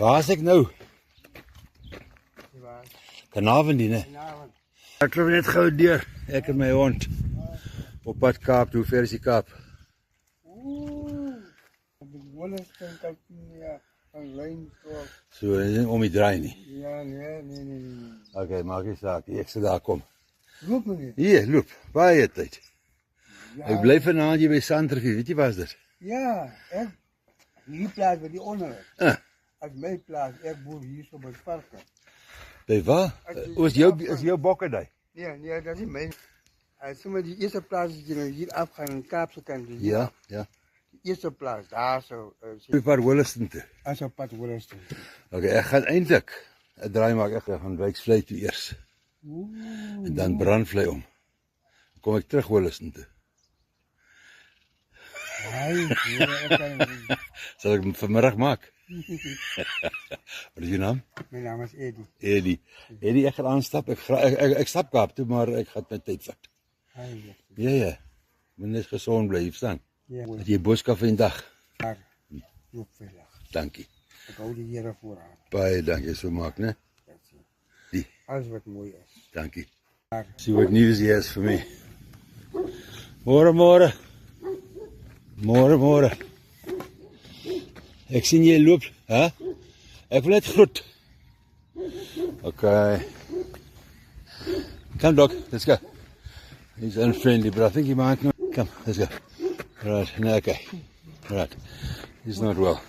Waar is ek nou? Waar? Vanavond nie, né? Vanavond. Ek loop net gou deur, ek en my hond. Op pad Kaap, hoe ver is die Kaap? Die Wollerston kan een lijn toch. So, dit is nie om die draai nie. Ja, nee. Ok, maak nie saak, ek sal daar kom. Loop meneer. Hier, loop, baie tyd. Ja, Ek bly vanaand hier by Sandrivier, weet jy waar is dit? ja, die plaats waar die onder is. Als mijn plaats, ik boer hier zo bij het parken. By waar? Is jou bokkerdij? Nee, dat is mijn. Als we die eerste plaats die we hier afgaan in de Kaapse kant. Ja. Die eerste plaats, daar zo. Op pad Wollerston toe. Als op pad Wollerston. Ok, ek gaan eintlik 'n draai maak, ek gaan Wyksvlei toe eers. En dan Brandvlei om. Dan kom ek terug Wollerston toe. Sal ek vanmiddag maak? Wat is jou naam? Mijn naam is Eddie. Eddie, ek gaan aanstap. Ek stap Kaap toe, maar ek gaan my tyd vat. Ja. Moet net gesond bly, verstaan? Ja. Dat jy boodskap vir die dag. Maar, loop veilig. Dankie. Ik hou die hier vooraan. Baie dankie, so maak, né? Die, Alles wat mooi is. dankie. See what news he has for me. Môre. Ek sien jy loop, hè? Ek wil net groet. Okay. Come dog, let's go. He's unfriendly, but I think he might not. Come, let's go. Right, no, okay. Right. He's not well.